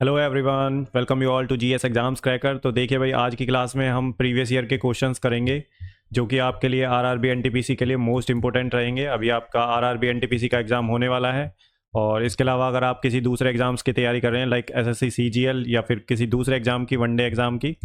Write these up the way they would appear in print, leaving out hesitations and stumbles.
Hello everyone, welcome you all to GS exams cracker. तो देखिए भाई, आज की क्लास में हम प्रीवियस ईयर के क्वेश्चंस करेंगे जो कि आपके लिए आरआरबी एनटीपीसी के लिए मोस्ट इंपॉर्टेंट रहेंगे। अभी आपका आरआरबी एनटीपीसी का एग्ज़ाम होने वाला है, और इसके अलावा अगर आप किसी दूसरे एग्ज़ाम्स की तैयारी कर रहे हैं लाइक एसएससी सीजीएल या फिर किसी दूसरे एग्ज़ाम की, वनडे एग्ज़ाम की,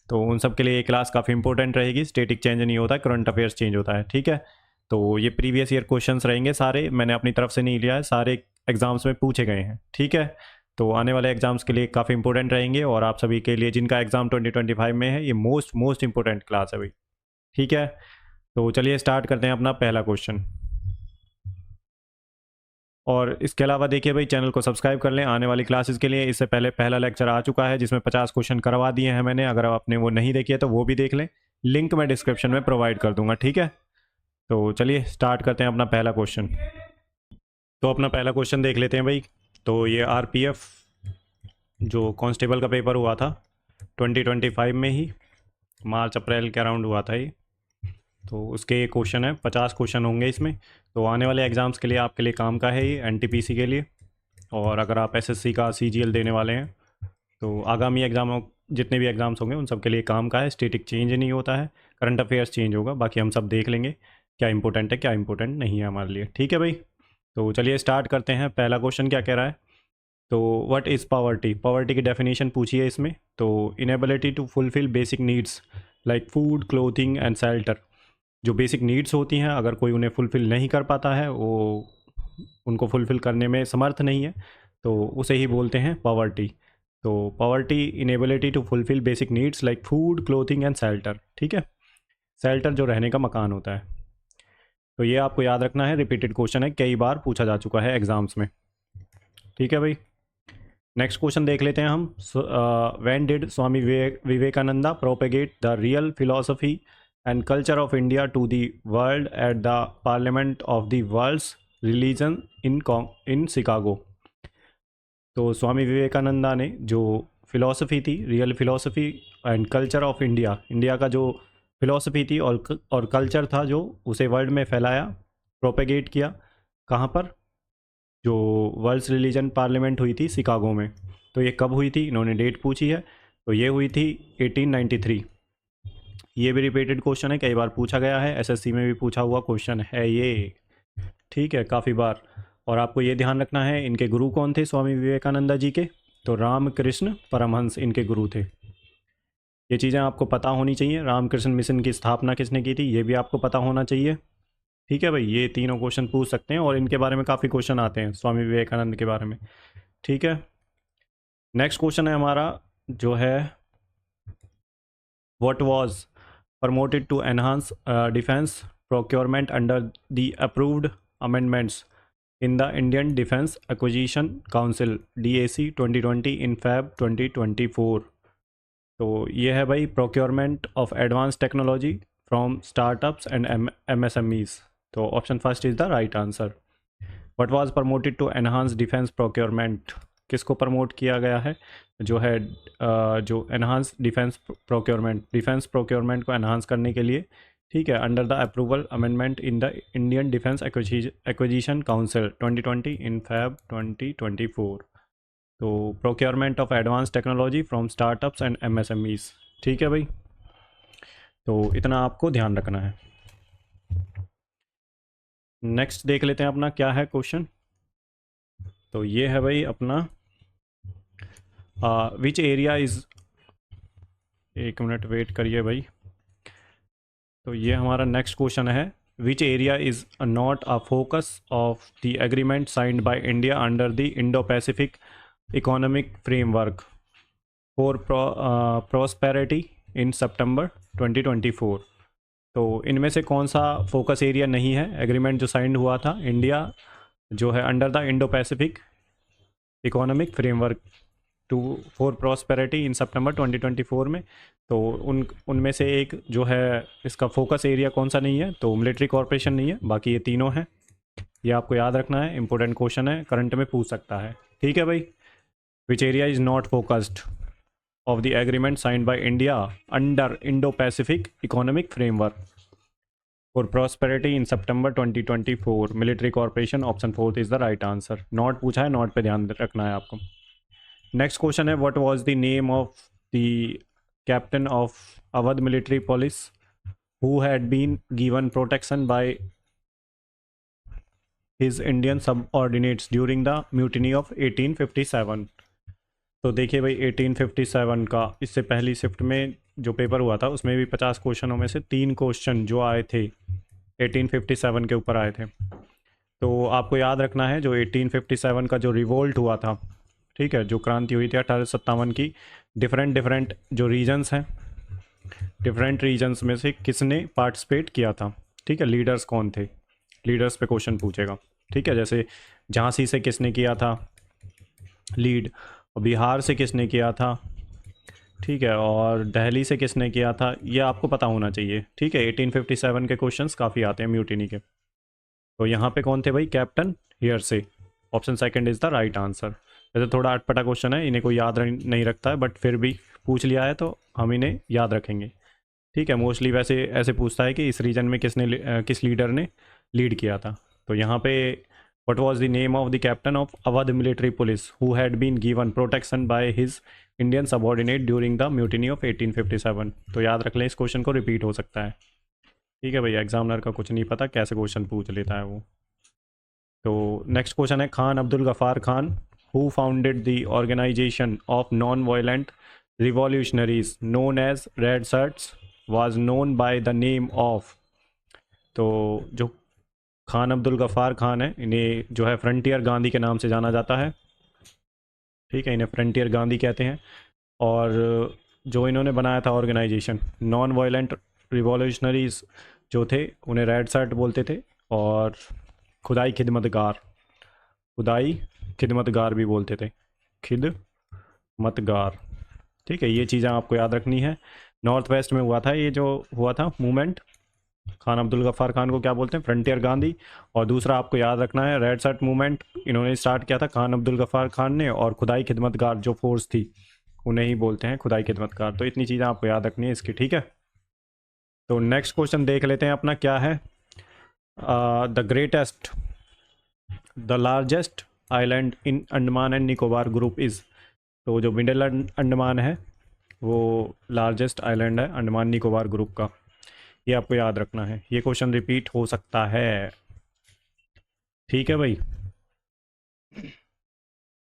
तो उन सब के लिए ये क्लास काफ़ी इंपॉर्टेंट रहेगी। स्टेटिक चेंज नहीं होता है, करंट अफेयर्स चेंज होता है, ठीक है। तो ये प्रीवियस ईयर क्वेश्चंस रहेंगे सारे, मैंने अपनी तरफ से नहीं लिया है, सारे एग्ज़ाम्स में पूछे गए हैं, ठीक है। तो आने वाले एग्जाम्स के लिए काफ़ी इंपॉर्टेंट रहेंगे, और आप सभी के लिए जिनका एग्ज़ाम 2025 में है, ये मोस्ट मोस्ट इंपॉर्टेंट क्लास है भाई, ठीक है। तो चलिए स्टार्ट करते हैं अपना पहला क्वेश्चन। और इसके अलावा देखिए भाई, चैनल को सब्सक्राइब कर लें आने वाली क्लासेस के लिए। इससे पहले पहला लेक्चर आ चुका है जिसमें 50 क्वेश्चन करवा दिए हैं मैंने, अगर आपने वो नहीं देखी है तो वो भी देख लें, लिंक मैं डिस्क्रिप्शन में प्रोवाइड कर दूंगा, ठीक है। तो चलिए स्टार्ट करते हैं अपना पहला क्वेश्चन। तो अपना पहला क्वेश्चन देख लेते हैं भाई। तो ये आरपीएफ जो कांस्टेबल का पेपर हुआ था 2025 में ही, मार्च अप्रैल के अराउंड हुआ था ये, तो उसके ये क्वेश्चन है, 50 क्वेश्चन होंगे इसमें। तो आने वाले एग्ज़ाम्स के लिए आपके लिए काम का है ये, एनटीपीसी के लिए। और अगर आप एसएससी का सीजीएल देने वाले हैं तो आगामी एग्ज़ामों, जितने भी एग्ज़ाम्स होंगे उन सब के लिए काम का है। स्टेटिक चेंज नहीं होता है, करंट अफेयर्स चेंज होगा, बाकी हम सब देख लेंगे क्या इंपॉर्टेंट है क्या इंपॉर्टेंट नहीं है हमारे लिए, ठीक है भाई। तो चलिए स्टार्ट करते हैं। पहला क्वेश्चन क्या कह रहा है, तो व्हाट इज़ पावर्टी, पावर्टी की डेफिनेशन पूछी है इसमें। तो inability to fulfil basic needs like food, clothing and shelter. जो बेसिक नीड्स होती हैं, अगर कोई उन्हें फुलफ़िल नहीं कर पाता है, वो उनको फुलफ़िल करने में समर्थ नहीं है, तो उसे ही बोलते हैं पावर्टी। तो poverty, inability to fulfil basic needs like food, clothing and shelter, ठीक है। शेल्टर जो रहने का मकान होता है। तो ये आपको याद रखना है, रिपीटेड क्वेश्चन है, कई बार पूछा जा चुका है एग्ज़ाम्स में, ठीक है भाई। नेक्स्ट क्वेश्चन देख लेते हैं हम। When did Swami Vivekananda propagate the real philosophy and culture of India to the world at the parliament of the world's religion in Chicago. तो स्वामी विवेकानंदा ने जो फिलोसफी थी, real philosophy and culture of India, India का जो फिलोसफी थी और culture था, जो उसे वर्ल्ड में फैलाया, प्रोपेगेट किया। कहाँ पर? जो वर्ल्ड्स रिलीजन पार्लियामेंट हुई थी शिकागो में। तो ये कब हुई थी, इन्होंने डेट पूछी है, तो ये हुई थी 1893। ये भी रिपीटेड क्वेश्चन है, कई बार पूछा गया है, एसएससी में भी पूछा हुआ क्वेश्चन है ये, ठीक है, काफ़ी बार। और आपको ये ध्यान रखना है, इनके गुरु कौन थे स्वामी विवेकानंदा जी के, तो रामकृष्ण परमहंस इनके गुरु थे। ये चीज़ें आपको पता होनी चाहिए। रामकृष्ण मिशन की स्थापना किसने की थी, ये भी आपको पता होना चाहिए, ठीक है भाई। ये तीनों क्वेश्चन पूछ सकते हैं, और इनके बारे में काफ़ी क्वेश्चन आते हैं स्वामी विवेकानंद के बारे में, ठीक है। नेक्स्ट क्वेश्चन है हमारा, जो है what was promoted to enhance defence procurement under the approved amendments in the Indian defence acquisition council DAC 2020 in Feb 2024। तो ये है भाई, procurement of advance technology from startups and MSMEs। तो option first is the right answer. What was promoted to enhance defence procurement, किसको promote किया गया है, जो है जो enhance defence procurement, defence procurement को एनहांस करने के लिए, ठीक है, under the approval amendment in the Indian defence acquisition council 2020 in Feb 2024। तो procurement of advance technology from startups and MSMEs, ठीक है भाई। तो इतना आपको ध्यान रखना है। नेक्स्ट देख लेते हैं अपना क्या है क्वेश्चन। तो ये है भाई अपना, विच एरिया इज़, एक मिनट वेट करिए भाई। तो ये हमारा नेक्स्ट क्वेश्चन है, which area is not a focus of the agreement signed by India under the Indo Pacific economic framework for prosperity in September 2024। तो इनमें से कौन सा फोकस एरिया नहीं है, एग्रीमेंट जो साइंड हुआ था इंडिया जो है under the Indo Pacific economic framework to for prosperity in September 2024 में। तो उनमें से एक जो है, इसका फोकस एरिया कौन सा नहीं है, तो मिलिट्री कॉरपोरेशन नहीं है, बाकी ये तीनों हैं। ये आपको याद रखना है, इंपॉर्टेंट क्वेश्चन है, करंट में पूछ सकता है, ठीक है भाई। विच area is not focused of the agreement signed by India under Indo-Pacific Economic Framework for Prosperity in September 2024, Military Corporation, option fourth is the right answer. Note पूछा है, नॉट पे ध्यान रखना है आपको। नेक्स्ट क्वेश्चन है, what was the name of the captain of Awadh military police who had been given protection by his Indian subordinates during the mutiny of 1857। तो देखिए भाई 1857 का, इससे पहली शिफ्ट में जो पेपर हुआ था उसमें भी 50 क्वेश्चनों में से 3 क्वेश्चन जो आए थे 1857 के ऊपर आए थे। तो आपको याद रखना है जो 1857 का जो रिवोल्ट हुआ था, ठीक है, जो क्रांति हुई थी 1857 की, डिफरेंट जो रीजन्स हैं, डिफरेंट रीजन्स में से किसने पार्टिसिपेट किया था, ठीक है, लीडर्स कौन थे, लीडर्स पे क्वेश्चन पूछेगा, ठीक है। जैसे झांसी से किसने किया था लीड, और बिहार से किसने किया था, ठीक है, और दिल्ली से किसने किया था, ये आपको पता होना चाहिए, ठीक है। 1857 के क्वेश्चंस काफ़ी आते हैं म्यूटिनी के। तो यहाँ पे कौन थे भाई, कैप्टन हियर से, option second is the right answer. वैसे थोड़ा अटपटा क्वेश्चन है, इन्हें कोई याद नहीं रखता है, बट फिर भी पूछ लिया है तो हम इन्हें याद रखेंगे, ठीक है। मोस्टली वैसे ऐसे पूछता है कि इस रीजन में किस लीडर ने लीड किया था। तो यहाँ पे what was the name of the captain of Awadh military police who had been given protection by his Indian subordinate during the mutiny of 1857। तो याद रख लें, इस क्वेश्चन को रिपीट हो सकता है, ठीक है भाई। एग्जामिनर का कुछ नहीं पता कैसे क्वेश्चन पूछ लेता है वो। तो नेक्स्ट क्वेश्चन है, Khan Abdul Ghaffar Khan who founded the organisation of non violent revolutionaries known as red shirts was known by the name of. तो जो खान अब्दुल गफ़ार खान है, इन्हें जो है फ्रंटियर गांधी के नाम से जाना जाता है, ठीक है, इन्हें फ्रंटियर गांधी कहते हैं। और जो इन्होंने बनाया था ऑर्गेनाइजेशन, नॉन वायलेंट रिवॉल्यूशनरीज जो थे उन्हें रेड शर्ट बोलते थे, और खुदाई खिदमतगार भी बोलते थे, खिदमतगार, ठीक है। ये चीज़ें आपको याद रखनी है। नॉर्थ वेस्ट में हुआ था ये जो हुआ था मूवमेंट, खान अब्दुल गफ़ार खान को क्या बोलते हैं, फ्रंटियर गांधी। और दूसरा आपको याद रखना है, रेड शर्ट मूवमेंट इन्होंने स्टार्ट किया था खान अब्दुल गफ़ार खान ने, और खुदाई खिदमतगार जो फोर्स थी उन्हें ही बोलते हैं खुदाई खिदमतगार। तो इतनी चीज़ें आपको याद रखनी है इसकी, ठीक है। तो नेक्स्ट क्वेश्चन देख लेते हैं अपना, क्या है, the largest island in Andaman and Nicobar group is. तो जो मिडिल अंडमान है वो लार्जेस्ट आइलैंड है अंडमान निकोबार ग्रुप का, ये आपको याद रखना है। ये क्वेश्चन रिपीट हो सकता है, ठीक है भाई।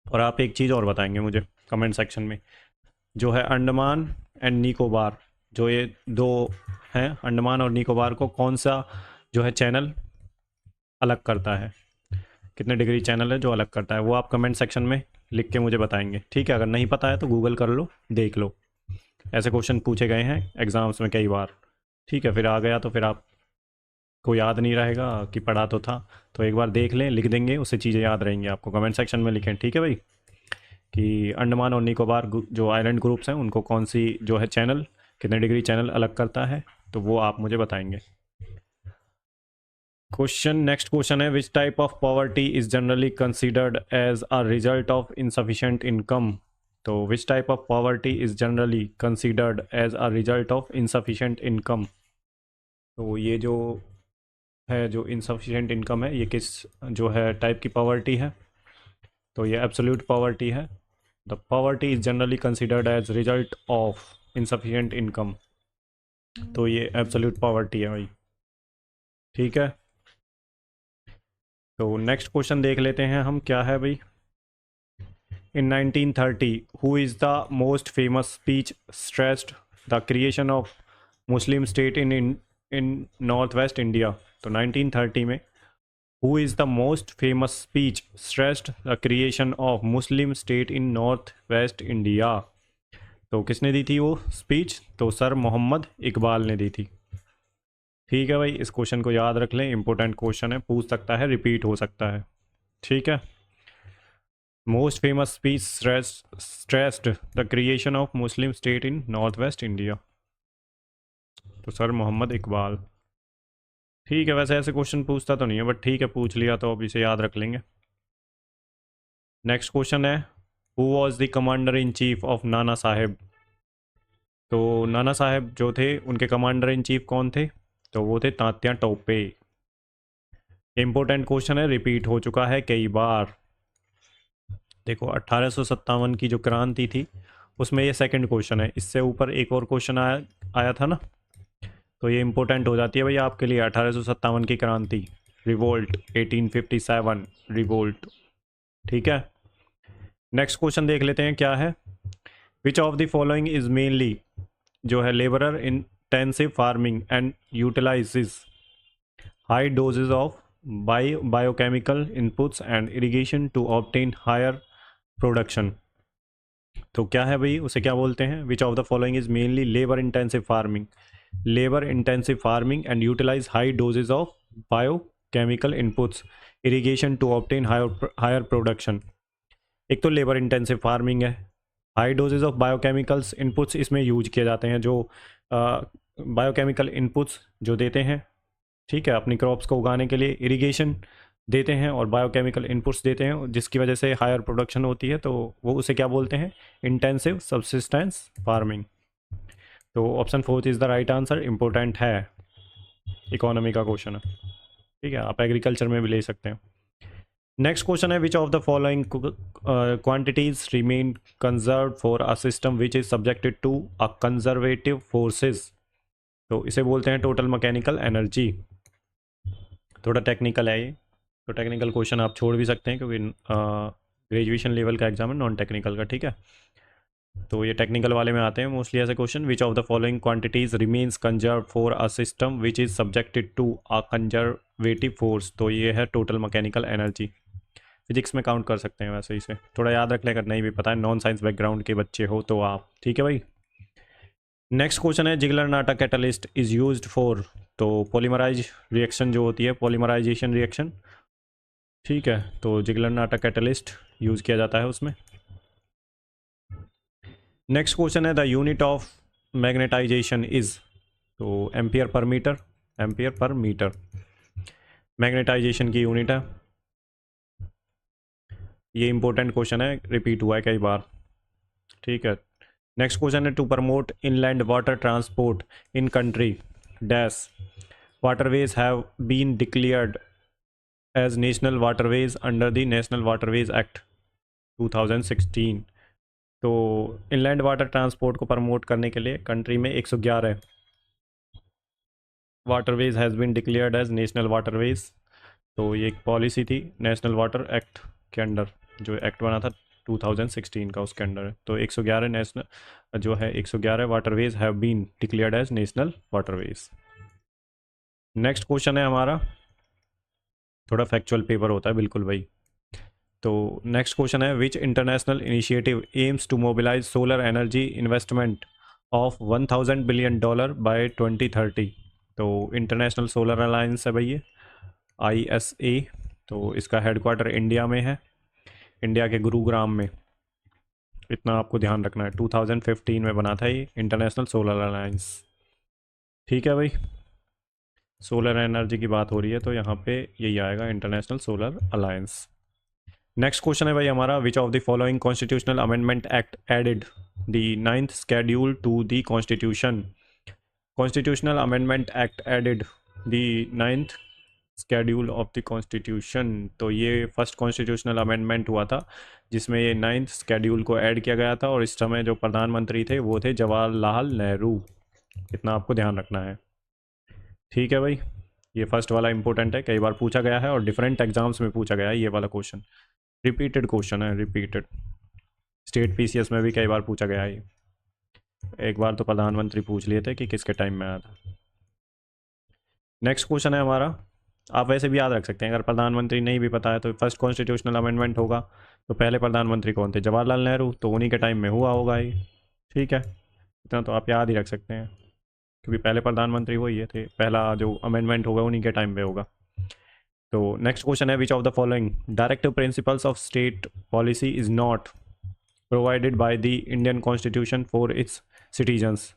और आप एक चीज़ और बताएंगे मुझे कमेंट सेक्शन में, जो है अंडमान एंड निकोबार, जो ये दो हैं अंडमान और निकोबार को, कौन सा जो है चैनल अलग करता है, कितने डिग्री चैनल है जो अलग करता है, वो आप कमेंट सेक्शन में लिख के मुझे बताएंगे, ठीक है। अगर नहीं पता है तो गूगल कर लो, देख लो, ऐसे क्वेश्चन पूछे गए हैं एग्ज़ाम्स में कई बार, ठीक है। फिर आ गया तो फिर आप को याद नहीं रहेगा कि पढ़ा तो था, तो एक बार देख लें, लिख देंगे, उससे चीज़ें याद रहेंगी आपको। कमेंट सेक्शन में लिखें, ठीक है भाई, कि अंडमान और निकोबार जो आइलैंड ग्रुप्स हैं उनको कौन सी जो है चैनल, कितने डिग्री चैनल अलग करता है, तो वो आप मुझे बताएंगे। क्वेश्चन, नेक्स्ट क्वेश्चन है, which type of poverty is generally considered as a result of insufficient income. तो which type of poverty is generally considered as a result of insufficient income. तो ये जो है, जो इनसफिशिएंट इनकम है, ये किस जो है टाइप की पॉवर्टी है, तो ये एब्सोल्यूट पॉवर्टी है। The poverty is generally considered as result of insufficient income, तो ये एब्सोल्यूट पॉवर्टी है भाई, ठीक है। तो नेक्स्ट क्वेश्चन देख लेते हैं हम, क्या है भाई, इन 1930 who is the most famous speech stressed the creation of Muslim state in north west India. तो 1930 में who is the most famous speech stressed the creation of Muslim state in north west India. तो किसने दी थी वो speech, तो sir Mohammad Iqbal ने दी थी, ठीक है भाई। इस क्वेश्चन को याद रख लें, इंपॉर्टेंट क्वेश्चन है, पूछ सकता है, रिपीट हो सकता है, ठीक है। Most famous speech stressed the creation of Muslim state in north west India, तो सर मोहम्मद इकबाल, ठीक है। वैसे ऐसे क्वेश्चन पूछता तो नहीं है, बट ठीक है, पूछ लिया तो अब इसे याद रख लेंगे। नेक्स्ट क्वेश्चन है, who was the commander in chief of Nana Saheb. तो नाना साहेब जो थे उनके कमांडर इन चीफ कौन थे, तो वो थे तात्या टोपे। इंपॉर्टेंट क्वेश्चन है, रिपीट हो चुका है कई बार, देखो 1857 की जो क्रांति थी उसमें ये सेकंड क्वेश्चन है, इससे ऊपर एक और क्वेश्चन आया था ना, तो ये इंपॉर्टेंट हो जाती है भैया आपके लिए। 1857 की क्रांति, रिवोल्ट, 1857 रिवोल्ट। ठीक है, नेक्स्ट क्वेश्चन देख लेते हैं क्या है। Which of the following is mainly, जो है, labourer intensive farming and utilises high doses of biochemical inputs and irrigation to obtain higher production. तो क्या है भाई, उसे क्या बोलते हैं? Which of the following is mainly labour intensive farming, labour intensive farming and utilise high doses of biochemical inputs, irrigation to obtain higher production. एक तो लेबर इंटेंसिव फार्मिंग है, high doses of biochemicals inputs इसमें use किए जाते हैं, जो biochemical inputs जो देते हैं, ठीक है, अपनी क्रॉप्स को उगाने के लिए इरिगेशन देते हैं और बायोकेमिकल इनपुट्स देते हैं, जिसकी वजह से हायर प्रोडक्शन होती है, तो वो उसे क्या बोलते हैं? Intensive subsistence farming. तो option 4 is the right answer, important है, इकोनॉमी का क्वेश्चन है, ठीक है, आप एग्रीकल्चर में भी ले सकते हैं। नेक्स्ट क्वेश्चन है, which of the following quantities remain conserve for a system which is subjected to a conservative forces. तो इसे बोलते हैं टोटल मैकेनिकल एनर्जी। थोड़ा टेक्निकल है ये, तो टेक्निकल क्वेश्चन आप छोड़ भी सकते हैं क्योंकि ग्रेजुएशन लेवल का एग्जाम है, नॉन टेक्निकल का, ठीक है। तो ये टेक्निकल वाले में आते हैं मोस्टली ऐसे question. Which of the following quantities remains conserve for a system which is subjected to a conservative force. तो ये है टोटल मैकेनिकल एनर्जी। फिजिक्स में काउंट कर सकते हैं वैसे, इसे थोड़ा याद रख ले, अगर नहीं भी पता है, नॉन साइंस बैकग्राउंड के बच्चे हो तो आप, ठीक है भाई। नेक्स्ट क्वेश्चन है, जिगलरनाटा कैटलिस्ट इज यूज्ड फॉर। तो पॉलीमराइज रिएक्शन जो होती है, पॉलीमराइजेशन रिएक्शन, ठीक है, तो जिगलरनाटा कैटलिस्ट यूज़ किया जाता है उसमें। नेक्स्ट क्वेश्चन है, the unit of magnetization is. तो ampere per metre, ampere per metre magnetisation की यूनिट है। ये इंपॉर्टेंट क्वेश्चन है, रिपीट हुआ है कई बार, ठीक है। नेक्स्ट क्वेश्चन है, to promote inland water transport in country dash waterways have been declared as national waterways under the national waterways act 2016। तो इनलैंड वाटर ट्रांसपोर्ट को प्रमोट करने के लिए कंट्री में 111 waterways has been declared as national waterways. तो ये एक policy थी नेशनल वाटर एक्ट के अंडर, जो एक्ट बना था 2016 का, उसके अंडर है। तो 111 नेशनल जो है 111 waterways have been declared as national waterways. Next question है हमारा, थोड़ा फैक्चुअल पेपर होता है बिल्कुल भाई। तो नेक्स्ट क्वेश्चन है, which international initiative aims to mobilise solar energy investment of $1000 billion by 2030। तो इंटरनेशनल सोलर अलायंस है भाई ये, ISA। तो इसका हेडक्वार्टर इंडिया में है, इंडिया के गुरुग्राम में, इतना आपको ध्यान रखना है। 2015 में बना था ये इंटरनेशनल सोलर अलायंस, ठीक है भाई। सोलर एनर्जी की बात हो रही है तो यहाँ पे यही आएगा, international solar alliance. Next question है भाई हमारा, which of the following constitutional amendment act added the 9th schedule to the constitution. Constitutional amendment act added the 9th schedule of the constitution. तो ये फर्स्ट कॉन्स्टिट्यूशनल अमेंडमेंट हुआ था जिसमें ये 9th schedule को ऐड किया गया था, और इस समय जो प्रधानमंत्री थे वो थे जवाहरलाल नेहरू, इतना आपको ध्यान रखना है, ठीक है भाई। ये फर्स्ट वाला इंपॉर्टेंट है, कई बार पूछा गया है और डिफरेंट एग्जाम्स में पूछा गया है ये वाला क्वेश्चन, रिपीटेड क्वेश्चन है, रिपीटेड। स्टेट PCS में भी कई बार पूछा गया है, एक बार तो प्रधानमंत्री पूछ लिए थे कि किसके टाइम में आया था। नेक्स्ट क्वेश्चन है हमारा, आप वैसे भी याद रख सकते हैं, अगर प्रधानमंत्री नहीं भी पता है तो फर्स्ट कॉन्स्टिट्यूशनल अमेंडमेंट होगा तो पहले प्रधानमंत्री कौन थे? जवाहरलाल नेहरू, तो उन्हीं के टाइम में हुआ होगा ये, ठीक है, इतना तो आप याद ही रख सकते हैं क्योंकि पहले प्रधानमंत्री वही थे, पहला जो अमेंडमेंट होगा उन्हीं के टाइम पे होगा। तो नेक्स्ट क्वेश्चन है, which of the following directive principles of state policy is not provided by the Indian constitution for its citizens.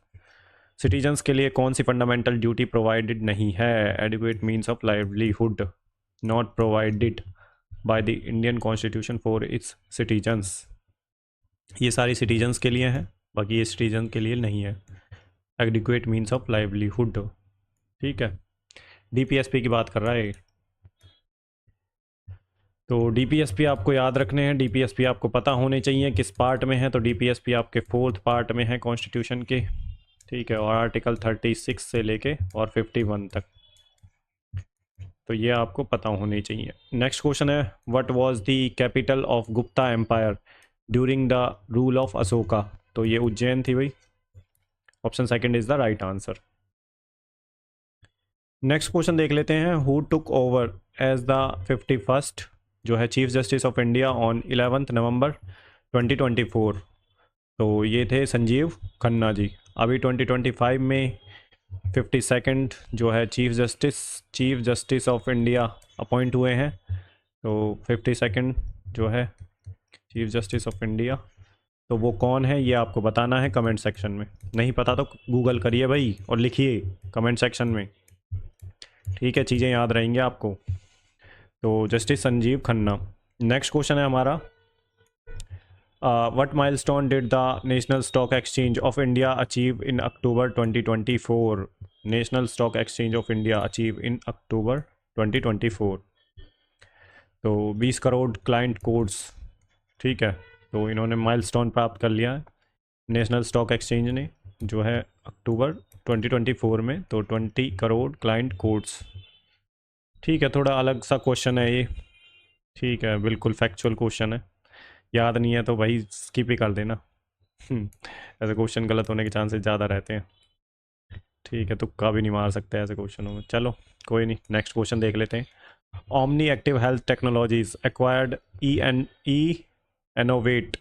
Citizens के लिए कौन सी फंडामेंटल ड्यूटी प्रोवाइडेड नहीं है? Adequate means of livelihood, not provided by the Indian constitution for its citizens. ये सारी citizens के लिए हैं, बाकी ये सिटीजन के लिए नहीं है। एडिक्वेट मीन्स ऑफ लाइवलीहुड, ठीक है, DPSP की बात कर रहा है। तो डीपीएसपी आपको याद रखने हैं, डीपीएसपी आपको पता होने चाहिए किस पार्ट में है। तो डीपीएसपी आपके 4th पार्ट में है कॉन्स्टिट्यूशन के, ठीक है, और आर्टिकल 36 से लेके और 51 तक, तो ये आपको पता होनी चाहिए। नेक्स्ट क्वेश्चन है, what was the capital of Gupta empire during the rule of Ashoka? तो ये उज्जैन थी भाई, option second is the right answer. Next question देख लेते हैं, who took over as the 51st जो है chief justice of India on 11 November 2024? तो ये थे संजीव खन्ना जी। अभी 2025 में 52nd जो है chief justice of India appoint हुए हैं। तो 52nd जो है चीफ जस्टिस ऑफ इंडिया, तो वो कौन है ये आपको बताना है कमेंट सेक्शन में। नहीं पता तो गूगल करिए भाई और लिखिए कमेंट सेक्शन में, ठीक है, चीज़ें याद रहेंगी आपको। तो justice Sanjeev Khanna. Next question है हमारा, what milestone did the National Stock Exchange of India achieve in October 2024? National Stock Exchange of India achieve in October 2024? तो 20 करोड़ क्लाइंट कोड्स, ठीक है, तो इन्होंने माइलस्टोन प्राप्त कर लिया है नेशनल स्टॉक एक्सचेंज ने, जो है अक्टूबर 2024 में, तो 20 करोड़ क्लाइंट कोड्स। ठीक है, थोड़ा अलग सा क्वेश्चन है ये, ठीक है, बिल्कुल फैक्चुअल क्वेश्चन है, याद नहीं है तो भाई स्किप ही कर देना। ऐसे क्वेश्चन गलत होने के चांसेस ज़्यादा रहते हैं, ठीक है, तुक्का भी नहीं मार सकते ऐसे क्वेश्चनों में। चलो कोई नहीं, नेक्स्ट क्वेश्चन देख लेते हैं। Omni active health technologies acquired E Enovate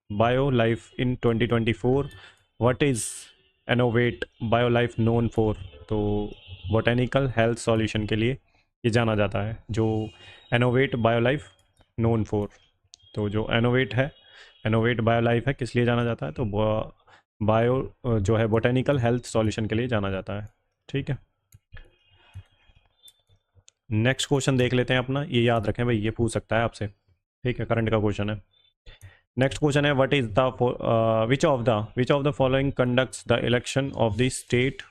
bio life in 2024। What is Enovate bio life known for? तो बोटेनिकल हेल्थ सॉल्यूशन के लिए ये जाना जाता है, जो Enovate bio life known for. तो जो एनोवेट बायो लाइफ है किस लिए जाना जाता है? तो बायो जो है बोटेनिकल हेल्थ सॉल्यूशन के लिए जाना जाता है, ठीक है। नेक्स्ट क्वेश्चन देख लेते हैं अपना, ये याद रखें भाई, ये पूछ सकता है आपसे, ठीक है, करंट का क्वेश्चन है। नेक्स्ट क्वेश्चन है, what is the which of the following conducts the election of the state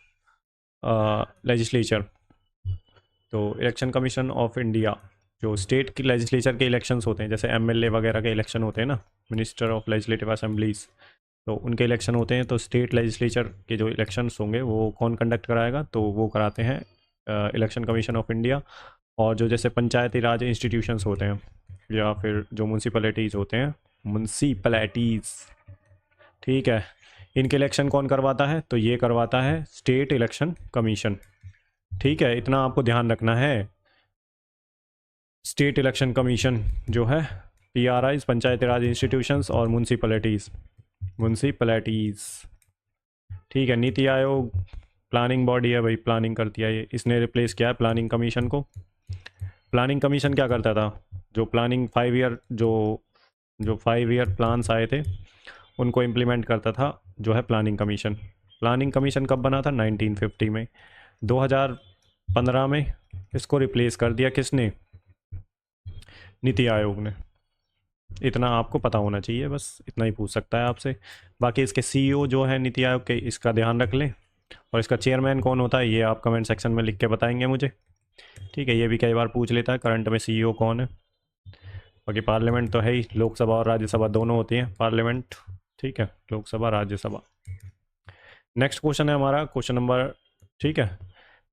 legislature? तो इलेक्शन कमीशन ऑफ इंडिया जो स्टेट की लेजिस्लेचर के इलेक्शंस होते हैं, जैसे एमएलए वगैरह के इलेक्शन होते हैं ना, मिनिस्टर ऑफ लेजिस्लेटिव असेंबलीज, तो उनके इलेक्शन होते हैं, तो स्टेट लेजिस्लेचर के जो इलेक्शंस होंगे वो कौन कंडक्ट कराएगा? तो वो कराते हैं इलेक्शन कमीशन ऑफ इंडिया। और जो जैसे पंचायती राज इंस्टीट्यूशंस होते हैं या फिर जो म्यूनसिपैलिटीज़ होते हैं, म्यूनसिपैलिटीज़, ठीक है, इनके इलेक्शन कौन करवाता है? तो ये करवाता है स्टेट इलेक्शन कमीशन, ठीक है, इतना आपको ध्यान रखना है। स्टेट इलेक्शन कमीशन जो है PRIs, पंचायती राज इंस्टीट्यूशंस, और म्यूनसिपैलिटीज़, ठीक है। नीति आयोग प्लानिंग बॉडी है भाई, प्लानिंग करती है ये, इसने रिप्लेस किया है प्लानिंग कमीशन को। प्लानिंग कमीशन क्या करता था? जो प्लानिंग 5 ईयर जो 5 ईयर प्लान्स आए थे उनको इम्प्लीमेंट करता था, जो है प्लानिंग कमीशन। प्लानिंग कमीशन कब बना था? 1950 में। 2015 में इसको रिप्लेस कर दिया किसने? नीति आयोग ने। इतना आपको पता होना चाहिए, बस इतना ही पूछ सकता है आपसे। बाकी इसके CEO जो है नीति आयोग के, इसका ध्यान रख लें, और इसका चेयरमैन कौन होता है ये आप कमेंट सेक्शन में लिख के बताएंगे मुझे, ठीक है। ये भी कई बार पूछ लेता है करंट में CEO कौन है। बाकी पार्लियामेंट तो है ही, लोकसभा और राज्यसभा दोनों होती हैं पार्लियामेंट, ठीक है, लोकसभा राज्यसभा। नेक्स्ट क्वेश्चन है हमारा क्वेश्चन नंबर, ठीक है,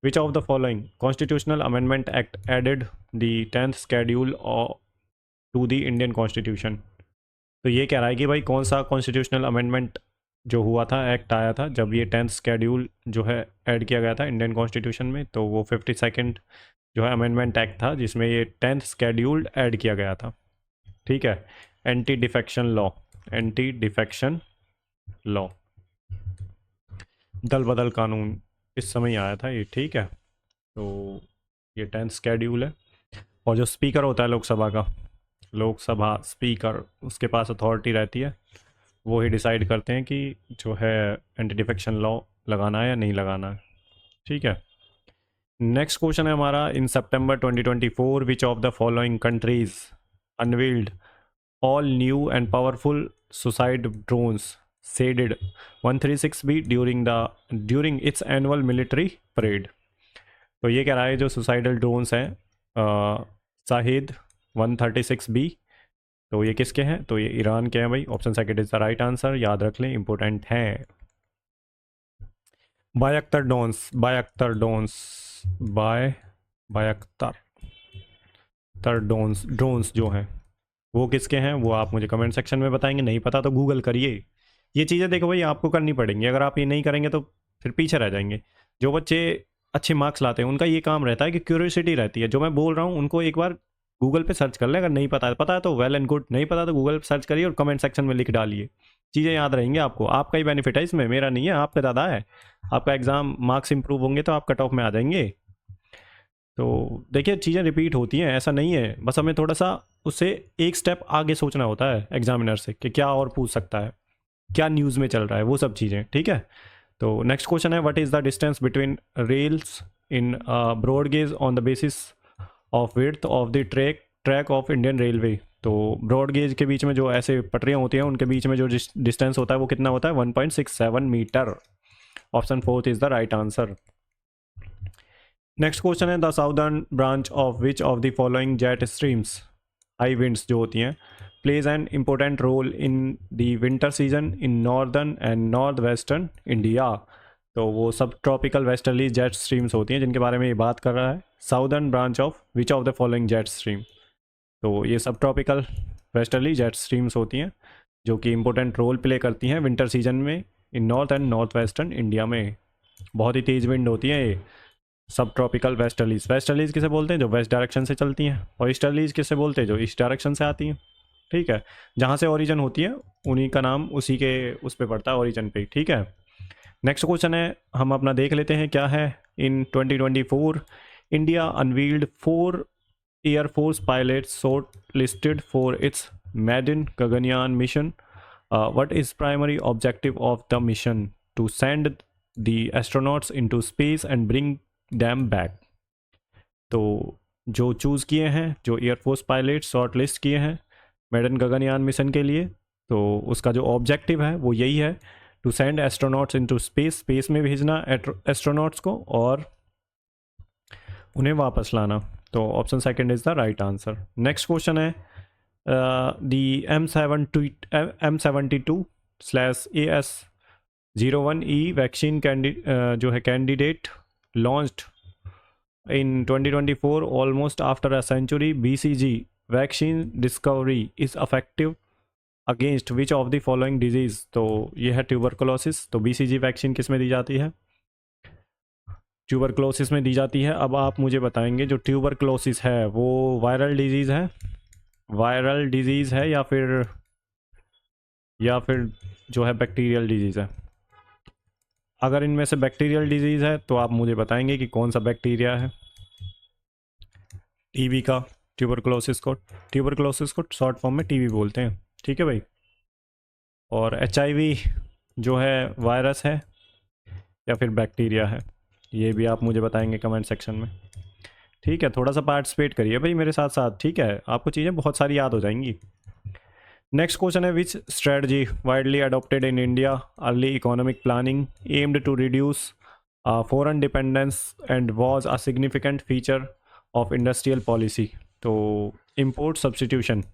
which of the following constitutional amendment act added the 10th schedule to the Indian constitution? तो ये कह रहा है कि भाई कौन सा कॉन्स्टिट्यूशनल अमेंडमेंट जो हुआ था, एक्ट आया था जब ये 10th शेड्यूल जो है ऐड किया गया था इंडियन कॉन्स्टिट्यूशन में? तो वो 52nd जो है अमेंडमेंट एक्ट था, जिसमें ये 10th शेड्यूल ऐड किया गया था, ठीक है। एंटी डिफेक्शन लॉ, दल बदल कानून, इस समय आया था ये, ठीक है। तो ये 10th शेड्यूल है। और जो स्पीकर होता है लोकसभा स्पीकर, उसके पास अथॉरिटी रहती है, वो ही डिसाइड करते हैं कि जो है एंटी डिफेक्शन लॉ लगाना है या नहीं लगाना है, ठीक है। नेक्स्ट क्वेश्चन है हमारा, इन September 2024 which of the following countries unveiled all new and powerful suicide drones shaded 136B during its annual military parade? तो ये कह रहा है जो सुसाइडल ड्रोन्स हैं शाहिद 136B। तो ये किसके हैं? तो ये ईरान के हैं भाई। Option second is the right answer, याद रख लें, इंपॉर्टेंट हैं। बायख्तर ड्रोन्स, बायख्तर ड्रोन्स, बायख्तर ड्रोन्स, ड्रोन्स जो हैं वो किसके हैं, वो आप मुझे कमेंट सेक्शन में बताएंगे। नहीं पता तो गूगल करिए। ये चीज़ें देखो भाई आपको करनी पड़ेंगी, अगर आप ये नहीं करेंगे तो फिर पीछे रह जाएंगे। जो बच्चे अच्छे मार्क्स लाते हैं उनका ये काम रहता है कि क्यूरियोसिटी रहती है। जो मैं बोल रहा हूँ उनको एक बार गूगल पे सर्च कर लें, अगर नहीं पता है तो वेल एंड गुड, नहीं पता तो गूगल पे सर्च करिए और कमेंट सेक्शन में लिख डालिए। चीज़ें याद रहेंगी आपको, आपका ही बेनिफिट है इसमें, मेरा नहीं है, आपका ज़्यादा है। आपका एग्ज़ाम मार्क्स इंप्रूव होंगे तो आप कट ऑफ में आ जाएंगे। तो देखिए चीज़ें रिपीट होती हैं, ऐसा नहीं है, बस हमें थोड़ा सा उससे एक स्टेप आगे सोचना होता है एग्जामिनर से कि क्या और पूछ सकता है, क्या न्यूज़ में चल रहा है, वो सब चीज़ें। ठीक है, तो नेक्स्ट क्वेश्चन है, what is the distance between rails in broad gauge on the basis of width of the track of Indian railway. तो ब्रॉड गेज के बीच में जो ऐसे पटरियाँ होती हैं उनके बीच में जो डिस्टेंस होता है वो कितना होता है? 1.67 meter. Option fourth is the right answer. Next question है, the southern branch of which of the following jet streams, high winds जो होती हैं, plays an important role in the winter season in northern and north western India. तो वो सब tropical westerly jet streams होती हैं जिनके बारे में ये बात कर रहा है। Southern branch of which of the following jet stream, तो ये सब ट्रॉपिकल वेस्टर्ली जेट स्ट्रीम्स होती हैं जो कि इंपॉर्टेंट रोल प्ले करती हैं विंटर सीजन में in north and north western India में। बहुत ही तेज़ विंड होती है ये सब ट्रॉपिकल वेस्टर्लीज। वेस्टर्लीज किसे बोलते हैं? जो वेस्ट डायरेक्शन से चलती हैं। और ईस्टर्लीज किसे बोलते हैं? जो ईस्ट डायरेक्शन से आती हैं। ठीक है, जहाँ से ओरिजिन होती है उन्हीं का नाम उसी के उस पे पड़ता है, ओरिजिन पे। ठीक है, नेक्स्ट क्वेश्चन है, हम अपना देख लेते हैं क्या है। In 2024 India unveiled 4 air force pilots short listed for its maiden Gaganyaan mission. What is primary objective of the mission? To send the astronauts into space and bring them back. तो जो चूज़ किए हैं, जो एयरफोर्स पायलट शॉर्ट लिस्ट किए हैं maiden Gaganyaan mission के लिए, तो उसका जो ऑब्जेक्टिव है वो यही है, to send astronauts into space, space में भेजना एस्ट्रोनॉट्स को और उन्हें वापस लाना। तो option second is the right answer. Next question है, दी M72/AS01E वैक्सीन जो है candidate launched in 2024 almost after a century, BCG vaccine discovery is effective against which of the following disease? तो ये है ट्यूबरकुलोसिस। तो BCG वैक्सीन किस में दी जाती है? ट्यूबरकुलोसिस में दी जाती है। अब आप मुझे बताएंगे जो ट्यूबरकुलोसिस है वो वायरल डिजीज़ है, वायरल डिजीज़ है या फिर जो है बैक्टीरियल डिजीज़ है। अगर इनमें से बैक्टीरियल डिजीज़ है तो आप मुझे बताएंगे कि कौन सा बैक्टीरिया है। टीबी का, ट्यूबरकुलोसिस को शॉर्ट फॉर्म में टीबी बोलते हैं। ठीक है भाई। और एचआईवी जो है वायरस है या फिर बैक्टीरिया है, ये भी आप मुझे बताएंगे कमेंट सेक्शन में। ठीक है, थोड़ा सा पार्टिसिपेट करिए भाई मेरे साथ साथ। ठीक है, आपको चीज़ें बहुत सारी याद हो जाएंगी। नेक्स्ट क्वेश्चन है, which strategy widely adopted in India early economic planning aimed to reduce foreign dependence and was a significant feature of industrial policy. तो इम्पोर्ट सब्सटीट्यूशन,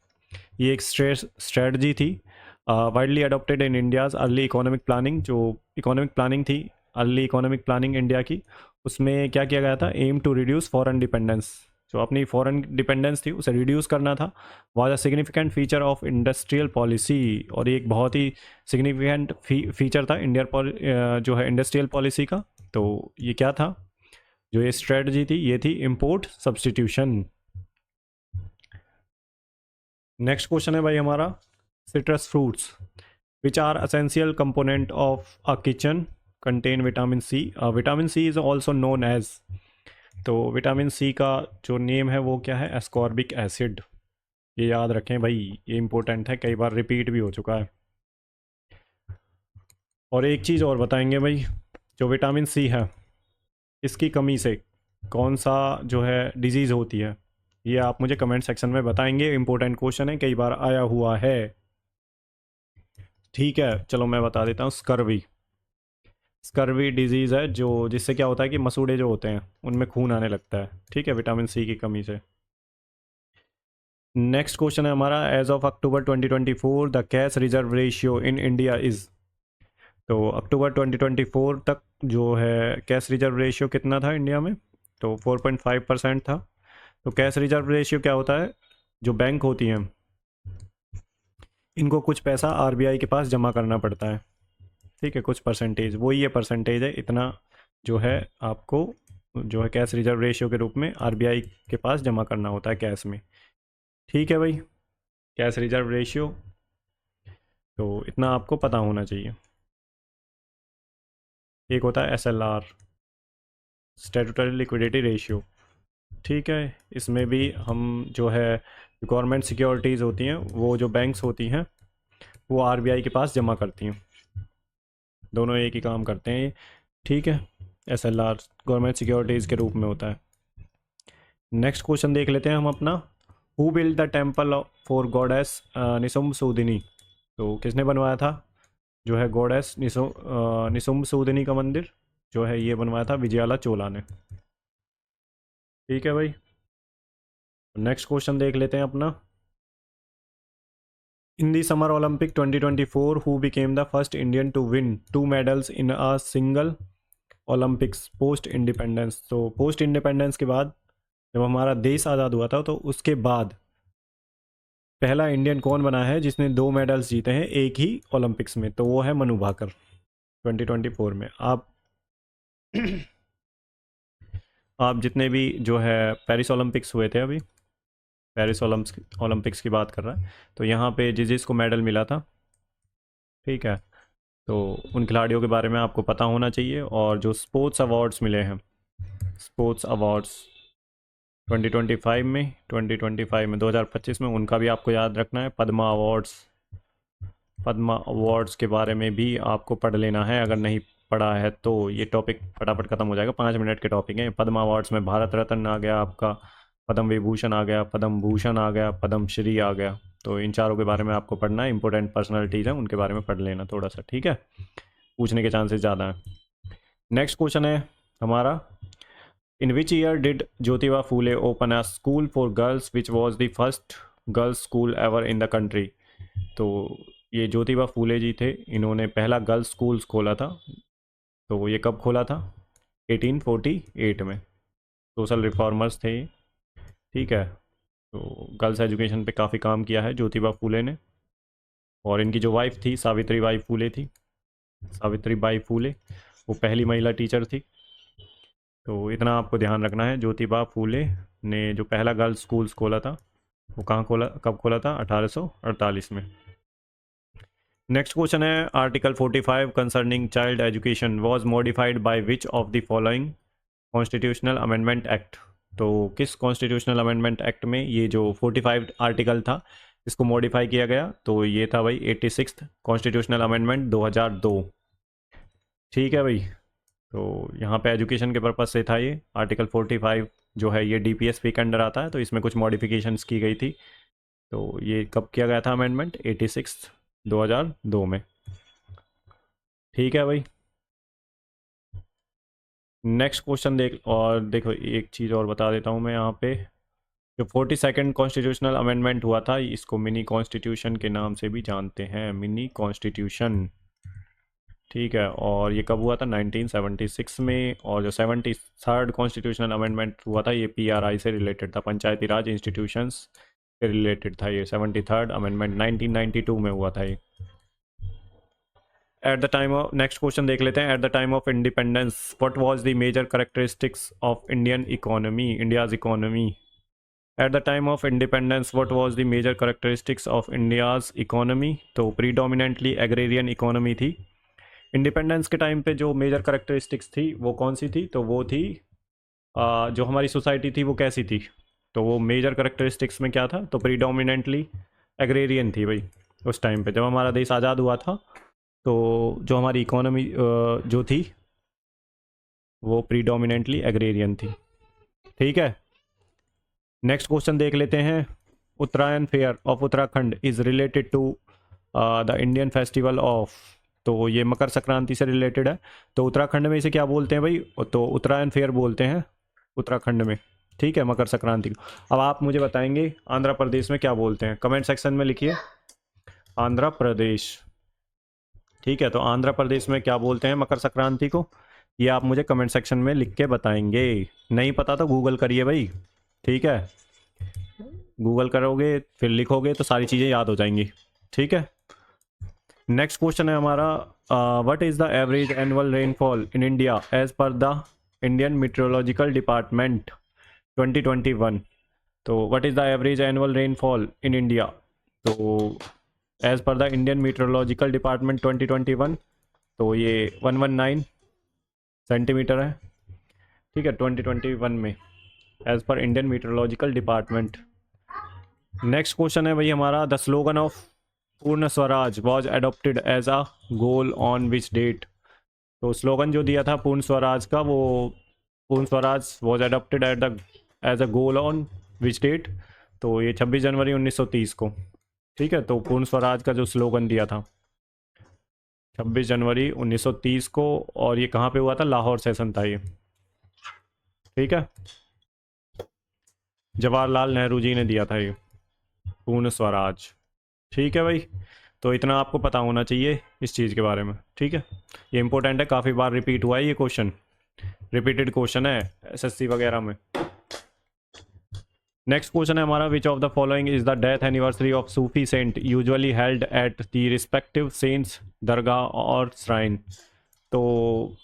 ये एक स्ट्रेटजी थी widely adopted in India's early economic planning. जो economic planning थी, early economic planning India की, उसमें क्या किया गया था? Aim to reduce foreign dependence, जो अपनी फॉरेन डिपेंडेंस थी उसे रिड्यूस करना था। Was a significant feature of industrial policy, और ये एक बहुत ही सिग्निफिकेंट फीचर था इंडिया जो है इंडस्ट्रियल पॉलिसी का। तो ये क्या था? जो ये स्ट्रेटजी थी ये थी इम्पोर्ट सब्सटीट्यूशन। नेक्स्ट क्वेश्चन है भाई हमारा, citrus fruits which are essential component of a kitchen contain vitamin C. Vitamin C is also known as, तो विटामिन सी का जो नेम है वो क्या है? Ascorbic acid. ये याद रखें भाई, ये इंपॉर्टेंट है, कई बार रिपीट भी हो चुका है। और एक चीज़ और बताएंगे भाई, जो विटामिन सी है इसकी कमी से कौन सा जो है डिजीज़ होती है, ये आप मुझे कमेंट सेक्शन में बताएंगे। इंपॉर्टेंट क्वेश्चन है, कई बार आया हुआ है। ठीक है, चलो मैं बता देता हूँ। स्कर्वी डिजीज़ है जो जिससे क्या होता है कि मसूड़े जो होते हैं उनमें खून आने लगता है। ठीक है, विटामिन सी की कमी से। नेक्स्ट क्वेश्चन है हमारा, as of October 2024 the cash reserve ratio in India is. तो अक्टूबर 2024 तक जो है कैश रिजर्व रेशियो कितना था इंडिया में, तो 4.5% था। तो कैश रिजर्व रेशियो क्या होता है, जो बैंक होती हैं इनको कुछ पैसा आरबीआई के पास जमा करना पड़ता है, ठीक है, कुछ परसेंटेज, वही ये परसेंटेज है, इतना जो है आपको जो है कैश रिजर्व रेशियो के रूप में आरबीआई के पास जमा करना होता है कैश में। ठीक है भाई, कैश रिजर्व रेशियो तो इतना आपको पता होना चाहिए। एक होता है एसएलआर, स्टैट्यूटरी लिक्विडिटी रेशियो, ठीक है, इसमें भी हम जो है गवर्नमेंट सिक्योरिटीज़ होती हैं वो जो बैंक्स होती हैं वो आरबीआई के पास जमा करती हैं, दोनों एक ही काम करते हैं, ठीक है। एसएलआर गवर्नमेंट सिक्योरिटीज़ के रूप में होता है। नेक्स्ट क्वेश्चन देख लेते हैं हम अपना, who build the temple for goddess Nisumbhasudini. तो किसने बनवाया था जो है गॉडेस निसुम्बसुदिनी का मंदिर, जो है ये बनवाया था विजयाला चोला ने। ठीक है भाई, नेक्स्ट क्वेश्चन देख लेते हैं अपना, in the summer Olympic 2024 who became the first Indian to win 2 medals in a single Olympics post independence. तो पोस्ट इंडिपेंडेंस के बाद जब हमारा देश आज़ाद हुआ था तो उसके बाद पहला इंडियन कौन बना है जिसने 2 मेडल्स जीते हैं एक ही ओलंपिक्स में, तो वो है मनु भाकर 2024 में। आप जितने भी जो है पेरिस ओलंपिक्स हुए थे, अभी पेरिस ओलंपिक्स की बात कर रहा है, तो यहाँ पे जिसको मेडल मिला था, ठीक है, तो उन खिलाड़ियों के बारे में आपको पता होना चाहिए। और जो स्पोर्ट्स अवार्ड्स मिले हैं, स्पोर्ट्स अवार्ड्स 2025 में 2025 में उनका भी आपको याद रखना है। पद्मा अवार्ड्स के बारे में भी आपको पढ़ लेना है, अगर नहीं पढ़ा है तो ये टॉपिक फटाफट ख़त्म हो जाएगा, 5 मिनट के टॉपिक हैं। पद्मा अवार्ड्स में भारत रत्न आ गया आपका, पद्म विभूषण आ गया, पद्म भूषण आ गया, पद्म श्री आ गया, तो इन चारों के बारे में आपको पढ़ना है, इंपॉर्टेंट पर्सनैलिटीज़ हैं उनके बारे में पढ़ लेना थोड़ा सा, ठीक है, पूछने के चांसेस ज़्यादा हैं। नेक्स्ट क्वेश्चन है हमारा, in which year did Jyotiba Phule open a school for girls which was the first girls school ever in the country. तो ये ज्योतिबा फूले जी थे, इन्होंने पहला गर्ल्स स्कूल खोला था, तो ये कब खोला था, 1848 में। सोशल रिफॉर्मर्स थे, ठीक है, तो गर्ल्स एजुकेशन पे काफ़ी काम किया है ज्योतिबा फूले ने। और इनकी जो वाइफ थी सावित्रीबाई फूले थी, सावित्रीबाई फूले, वो पहली महिला टीचर थी। तो इतना आपको ध्यान रखना है, ज्योतिबा फूले ने जो पहला गर्ल्स स्कूल्स खोला था वो कहाँ खोला, कब खोला था, 1848 में। नेक्स्ट क्वेश्चन है, article 45 concerning child education was modified by which of the following constitutional amendment act. तो किस कॉन्स्टिट्यूशनल अमेंडमेंट एक्ट में ये जो 45 आर्टिकल था इसको मॉडिफाई किया गया, तो ये था भाई 86th कॉन्स्टिट्यूशनल अमेंडमेंट 2002। ठीक है भाई, तो यहाँ पे एजुकेशन के पर्पज़ से था ये आर्टिकल 45 जो है, ये डीपीएसपी के अंडर आता है, तो इसमें कुछ मॉडिफिकेशंस की गई थी। तो ये कब किया गया था अमेंडमेंट, 86 2002 में। ठीक है भाई, नेक्स्ट क्वेश्चन देखो एक चीज़ और बता देता हूँ मैं यहाँ पे, जो 42nd कॉन्स्टिट्यूशनल अमेंडमेंट हुआ था इसको मिनी कॉन्स्टिट्यूशन के नाम से भी जानते हैं, मिनी कॉन्स्टिट्यूशन, ठीक है। और ये कब हुआ था, 1976 में। और जो 73rd कॉन्स्टिट्यूशनल अमेंडमेंट हुआ था ये पीआरआई से रिलेटेड था, पंचायती राज इंस्टीट्यूशंस से रिलेटेड था ये 73rd अमेंडमेंट, 1992 में हुआ था ये। At the time of, next question देख लेते हैं, at the time of independence what was the major characteristics of Indian economy, India's economy. At the time of independence what was the major characteristics of India's economy. तो predominantly agrarian economy थी। Independence के time पे जो major characteristics थी वो कौन सी थी, तो वो थी जो हमारी सोसाइटी थी वो कैसी थी, तो वो मेजर कैरेक्टरिस्टिक्स में क्या था, तो प्रीडोमिनेंटली एग्रेरियन थी भाई। उस टाइम पे जब हमारा देश आज़ाद हुआ था तो जो हमारी इकोनॉमी जो थी वो प्रीडोमिनेंटली एग्रेरियन थी। ठीक है, नेक्स्ट क्वेश्चन देख लेते हैं, Uttarayan fair of Uttarakhand is related to the Indian festival of. तो ये मकर संक्रांति से रिलेटेड है। तो उत्तराखंड में इसे क्या बोलते हैं भाई, तो उत्तरायण फेयर बोलते हैं उत्तराखंड में। ठीक है, मकर संक्रांति को। अब आप मुझे बताएंगे आंध्र प्रदेश में क्या बोलते हैं, कमेंट सेक्शन में लिखिए आंध्र प्रदेश। ठीक है, तो आंध्र प्रदेश में क्या बोलते हैं मकर संक्रांति को, ये आप मुझे कमेंट सेक्शन में लिख के बताएंगे। नहीं पता तो गूगल करिए भाई, ठीक है, गूगल करोगे फिर लिखोगे तो सारी चीज़ें याद हो जाएंगी। ठीक है, नेक्स्ट क्वेश्चन है हमारा, what is the average annual rainfall in India as per the Indian meteorological department 2021। तो what is the average annual rainfall in India, तो as per the Indian meteorological department 2021, तो ये 119 सेंटीमीटर है। ठीक है, 2021 में as per Indian meteorological department. Next question है भाई हमारा, the slogan of Purna Swaraj was adopted as a goal on which date. तो स्लोगन जो दिया था पूर्ण स्वराज का, वो Purna Swaraj was adopted as a goal on which date, तो ये 26 जनवरी 1930 को। ठीक है, तो पूर्ण स्वराज का जो स्लोगन दिया था 26 जनवरी 1930 को, और ये कहाँ पे हुआ था, लाहौर सेशन था ये। ठीक है, जवाहरलाल नेहरू जी ने दिया था ये पूर्ण स्वराज। ठीक है भाई, तो इतना आपको पता होना चाहिए इस चीज़ के बारे में। ठीक है, ये इंपॉर्टेंट है, काफ़ी बार रिपीट हुआ है ये क्वेश्चन, रिपीटेड क्वेश्चन है एसएससी वगैरह में। नेक्स्ट क्वेश्चन है हमारा, which of the following is the death anniversary of Sufi saint usually held at the respective saints dargah और श्राइन। तो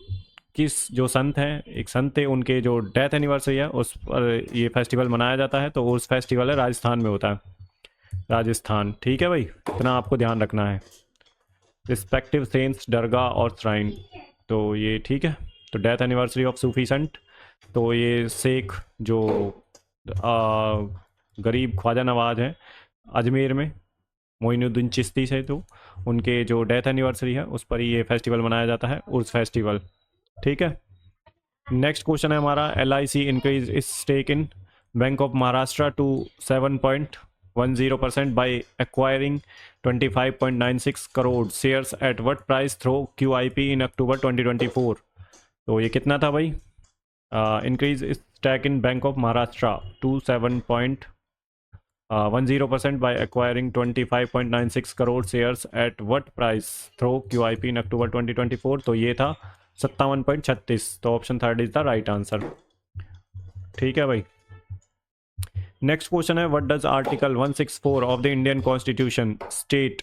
किस जो संत हैं, एक संत थे, उनके जो डेथ एनिवर्सरी है उस पर ये फेस्टिवल मनाया जाता है। तो उस फेस्टिवल है राजस्थान में होता है, राजस्थान। ठीक है भाई, इतना आपको ध्यान रखना है, रिस्पेक्टिव सेंट्स दरगाह और श्राइन। तो ये ठीक है, तो डेथ एनिवर्सरी ऑफ सूफी संत, तो ये शेख जो गरीब ख्वाजा नवाज हैं अजमेर में, मोइनुद्दीन चिश्ती से, तो उनके जो डेथ एनिवर्सरी है उस पर ही ये फेस्टिवल मनाया जाता है, उर्स फेस्टिवल। ठीक है, नेक्स्ट क्वेश्चन है हमारा, LIC increase its stake in bank of Maharashtra to 7.10% by acquiring 25.96 crore shares at what price through QIP in October 2024। तो ये कितना था भाई, increase stake in bank of Maharashtra to 7.10% by acquiring 25.96 crore shares at what price through QIP in October 2024। तो ये था 57.36, तो option third is the right answer. ठीक है भाई, नेक्स्ट क्वेश्चन है, what does article 164 of the Indian constitution state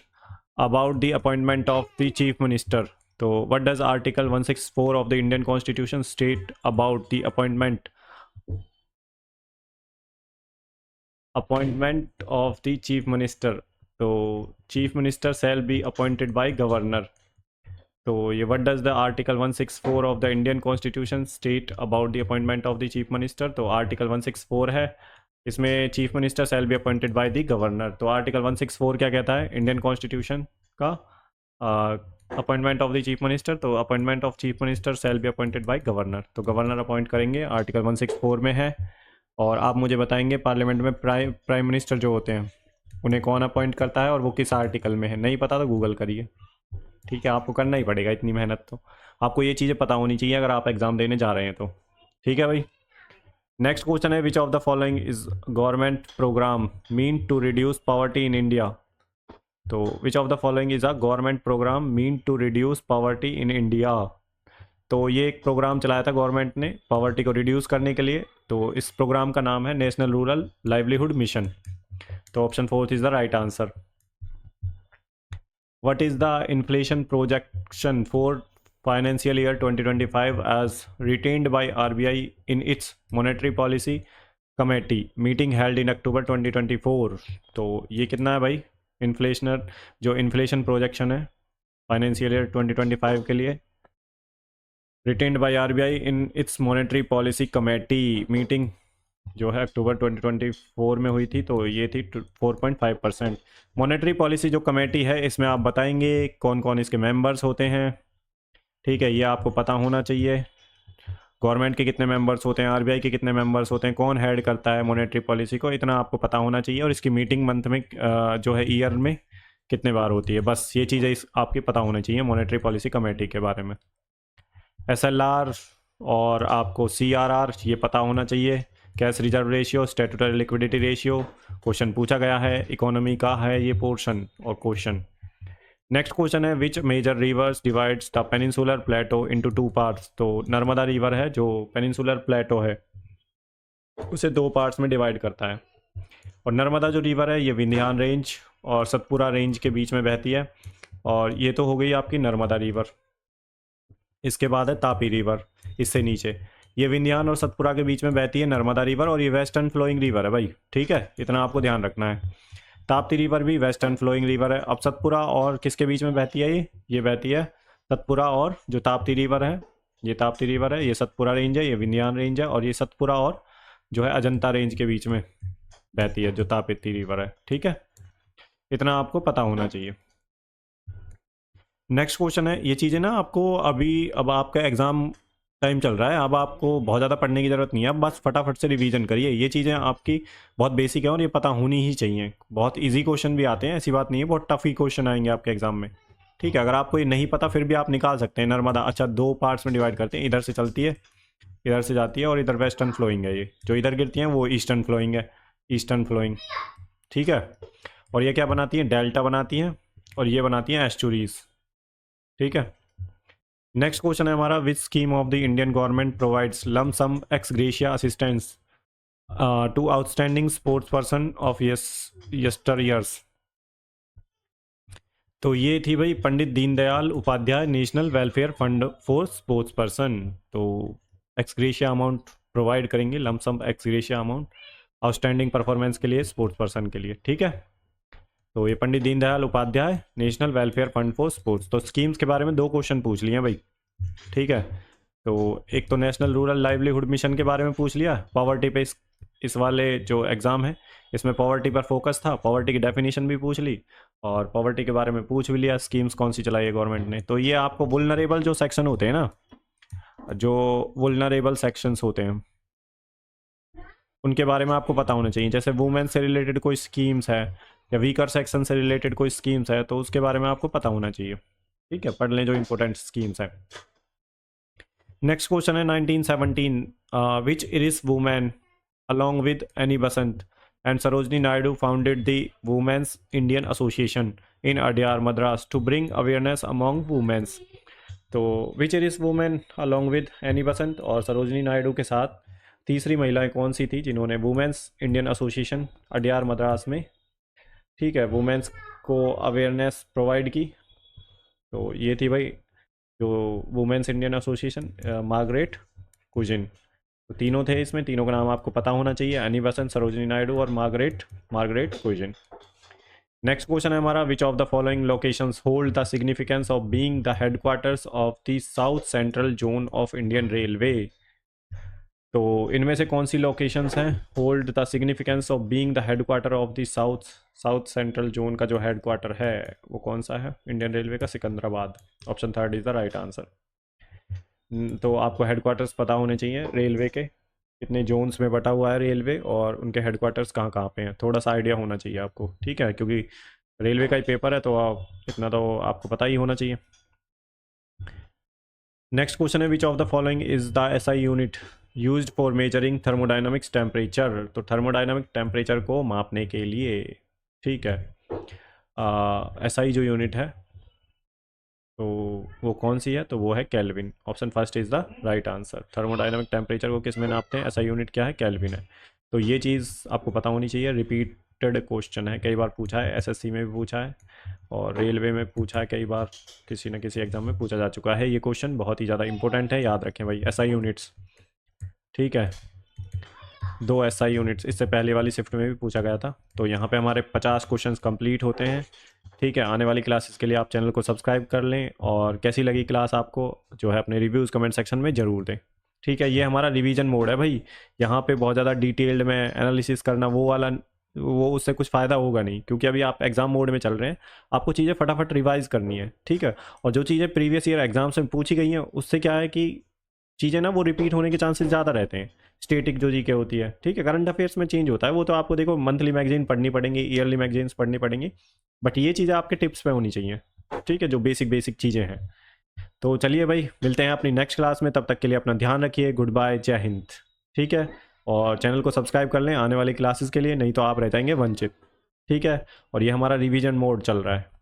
about the appointment of the chief minister. तो what does article 164 of the Indian constitution state about the appointment of the chief minister. तो chief minister shall be appointed by governor. तो ये what does the article 164 of the Indian constitution state about the appointment of the chief minister. तो article 164 है, इसमें chief minister shall be appointed by the governor. तो article 164 क्या कहता है Indian constitution का, appointment of the chief minister, तो appointment of chief minister shall be appointed by governor. तो गवर्नर अपॉइंट करेंगे, आर्टिकल 164 में है। और आप मुझे बताएंगे पार्लियामेंट में प्राइम मिनिस्टर जो होते हैं उन्हें कौन अपॉइंट करता है और वो किस आर्टिकल में है। नहीं पता तो गूगल करिए, ठीक है, आपको करना ही पड़ेगा, इतनी मेहनत तो आपको ये चीज़ें पता होनी चाहिए अगर आप एग्ज़ाम देने जा रहे हैं तो। ठीक है भाई, नेक्स्ट क्वेश्चन है, which of the following is government program mean to reduce poverty in India. तो which of the following is a government program mean to reduce poverty in India. तो ये एक प्रोग्राम चलाया था गवर्नमेंट ने poverty को reduce करने के लिए। तो इस प्रोग्राम का नाम है नेशनल रूरल लाइवलीहुड मिशन। तो option fourth is the right answer. What is the inflation projection for financial year 2025 as retained by RBI in its monetary policy committee meeting held in October 2024? तो ये कितना है भाई इन्फ्लेशनर, जो inflation projection है financial year 2025 के लिए, retained bye RBI in its monetary policy committee meeting जो है अक्टूबर 2024 में हुई थी। तो ये थी 4.5%। मॉनेटरी पॉलिसी जो कमेटी है इसमें आप बताएंगे कौन कौन इसके मेंबर्स होते हैं। ठीक है, ये आपको पता होना चाहिए, गवर्नमेंट के कितने मेंबर्स होते हैं, RBI के कितने मेंबर्स होते हैं, कौन हेड करता है मॉनेटरी पॉलिसी को, इतना आपको पता होना चाहिए। और इसकी मीटिंग मंथ में जो है ईयर में कितने बार होती है, बस ये चीज़ें आपकी पता होनी चाहिए मॉनेटरी पॉलिसी कमेटी के बारे में। SLR और आपको CRR ये पता होना चाहिए, cash reserve ratio, statutory liquidity ratio question पूछा गया है, इकोनॉमी का है ये पोर्शन और क्वेश्चन। नेक्स्ट क्वेश्चन है which major rivers divides the peninsular plateau into two parts. तो नर्मदा रिवर है जो पेनिनसुलर प्लेटो है उसे दो पार्ट्स में डिवाइड करता है। और नर्मदा जो रिवर है ये विंध्यान रेंज और सतपुरा रेंज के बीच में बहती है। और ये तो हो गई आपकी नर्मदा रिवर। इसके बाद है तापी रिवर, इससे नीचे ये विंध्यान और सतपुरा के बीच में बहती है नर्मदा रिवर, और ये वेस्टर्न फ्लोइंग रिवर है भाई, ठीक है, इतना आपको ध्यान रखना है। ताप्ती रिवर भी वेस्टर्न फ्लोइंग रिवर है। अब सतपुरा और किसके बीच में बहती है? ये बहती है सतपुरा और जो ताप्ती रिवर है, ये ताप्ती रिवर है, ये सतपुरा रेंज है, ये विंध्यान रेंज है, और ये सतपुरा और जो है अजंता रेंज के बीच में बहती है जो ताप्ती रिवर है, ठीक है, इतना आपको पता होना चाहिए। नेक्स्ट क्वेश्चन है, ये चीज़ें ना आपको अभी, अब आपका एग्ज़ाम टाइम चल रहा है, अब आपको बहुत ज़्यादा पढ़ने की ज़रूरत नहीं है, अब बस फटाफट से रिवीजन करिए। ये चीज़ें आपकी बहुत बेसिक है और ये पता होनी ही चाहिए। बहुत इजी क्वेश्चन भी आते हैं, ऐसी बात नहीं है, बहुत टफ ही क्वेश्चन आएंगे आपके एग्जाम में, ठीक है। अगर आपको ये नहीं पता फिर भी आप निकाल सकते हैं। नर्मदा अच्छा दो पार्ट्स में डिवाइड करते हैं, इधर से चलती है, इधर से जाती है, और इधर वेस्टर्न फ्लोइंग है, ये जो इधर गिरती हैं वो ईस्टर्न फ्लोइंग है, ईस्टर्न फ्लोइंग, ठीक है। और ये क्या बनाती हैं? डेल्टा बनाती हैं, और ये बनाती हैं एस्चुरीज, ठीक है। नेक्स्ट क्वेश्चन है हमारा which scheme of the Indian government provides lump sum ex gratia assistance to outstanding sports person of yesteryears. तो ये थी भाई Pandit Deendayal Upadhyay national welfare fund for sports person. तो एक्स ग्रेशिया अमाउंट प्रोवाइड करेंगे, lump sum ex gratia amount outstanding performance के लिए sports person के लिए, ठीक है। तो ये Pandit Deendayal Upadhyay national welfare fund for sports. तो स्कीम्स के बारे में दो क्वेश्चन पूछ लिए भाई, ठीक है। तो एक तो नेशनल रूरल लाइवलीहुड मिशन के बारे में पूछ लिया, पॉवर्टी पे इस वाले जो एग्ज़ाम है इसमें पॉवर्टी पर फोकस था, पॉवर्टी की डेफिनेशन भी पूछ ली और पॉवर्टी के बारे में पूछ भी लिया, स्कीम्स कौन सी चलाई है गवर्नमेंट ने। तो ये आपको वुल्नरेबल जो सेक्शन होते हैं ना, जो वुल्नरेबल सेक्शंस होते हैं उनके बारे में आपको पता होना चाहिए। जैसे वुमेन से रिलेटेड कोई स्कीम्स है या वीकर सेक्शन से रिलेटेड कोई स्कीम्स है तो उसके बारे में आपको पता होना चाहिए, ठीक है, पढ़ लें जो इंपॉर्टेंट स्कीम्स है। नेक्स्ट क्वेश्चन है 1917 which Irish women along with Annie Besant and Sarojini Naidu founded the Women's Indian Association in Adyar, Madras to bring awareness among women। तो which is women along with Annie Besant और सरोजनी नायडू के साथ तीसरी महिलाएं कौन सी थी जिन्होंने women's Indian association Adyar Madras में, ठीक है, वुमेंस को अवेयरनेस प्रोवाइड की। तो ये थी भाई जो women's Indian association, Margaret cuisine. तो तीनों थे इसमें, तीनों का नाम आपको पता होना चाहिए, एनी बेसेंट, सरोजनी नायडू और मार्गरेट कुजिन। नेक्स्ट क्वेश्चन है हमारा which of the following locations hold the significance of being the headquarters of the south central zone of Indian railway. तो इनमें से कौन सी लोकेशंस हैं hold the significance of being the headquarter of the south central zone का जो headquarter है वो कौन सा है? इंडियन रेलवे का Secunderabad. Option third is the right answer. तो आपको हेडक्वार्टर्स पता होने चाहिए रेलवे के, कितने जोन्स में बटा हुआ है रेलवे और उनके हेडक्वार्टर्स कहाँ कहाँ पे हैं, थोड़ा सा आइडिया होना चाहिए आपको, ठीक है, क्योंकि रेलवे का ही पेपर है तो इतना तो आपको पता ही होना चाहिए। नेक्स्ट क्वेश्चन है which of the following is the SI unit used for measuring thermodynamics temperature. तो थर्मोडाइनमिक टेम्परेचर को मापने के लिए, ठीक है, एसआई जो यूनिट है तो वो कौन सी है? तो वो है kelvin. Option first is the right answer. Thermodynamic temperature को किस में नापते हैं? ऐसा यूनिट क्या है? केल्विन है। तो ये चीज़ आपको पता होनी चाहिए, रिपीटेड क्वेश्चन है, कई बार पूछा है, एसएससी में भी पूछा है और रेलवे में पूछा है कई बार, किसी न किसी एग्जाम में पूछा जा चुका है ये क्वेश्चन, बहुत ही ज़्यादा इंपॉर्टेंट है, याद रखें भाई। एसआई यूनिट्स, ठीक है, 2 एसआई यूनिट्स, इससे पहले वाली शिफ्ट में भी पूछा गया था। तो यहाँ पे हमारे 50 क्वेश्चंस कंप्लीट होते हैं, ठीक है। आने वाली क्लासेस के लिए आप चैनल को सब्सक्राइब कर लें और कैसी लगी क्लास आपको जो है अपने रिव्यूज़ कमेंट सेक्शन में ज़रूर दें, ठीक है। ये हमारा रिवीजन मोड है भाई, यहाँ पे बहुत ज़्यादा डिटेल्ड में एनालिसिस करना वो वाला, वो उससे कुछ फ़ायदा होगा नहीं, क्योंकि अभी आप एग्ज़ाम मोड में चल रहे हैं, आपको चीज़ें फटाफट रिवाइज़ करनी है, ठीक है। और जो चीज़ें प्रीवियस ईयर एग्जाम्स में पूछी गई हैं उससे क्या है कि चीज़ें ना वो रिपीट होने के चांसेस ज़्यादा रहते हैं। स्टेटिक जो जीके होती है, ठीक है, करंट अफेयर्स में चेंज होता है, वो तो आपको देखो मंथली मैगजीन पढ़नी पड़ेंगी, ईयरली मैगजीन्स पढ़नी पड़ेंगी, बट ये चीज़ें आपके टिप्स पे होनी चाहिए, ठीक है, जो बेसिक चीज़ें हैं। तो चलिए भाई, मिलते हैं अपनी नेक्स्ट क्लास में, तब तक के लिए अपना ध्यान रखिए, गुड बाय, जय हिंद, ठीक है। और चैनल को सब्सक्राइब कर लें आने वाली क्लासेस के लिए, नहीं तो आप रह जाएंगे वंचित। ठीक है, और ये हमारा रिवीजन मोड चल रहा है।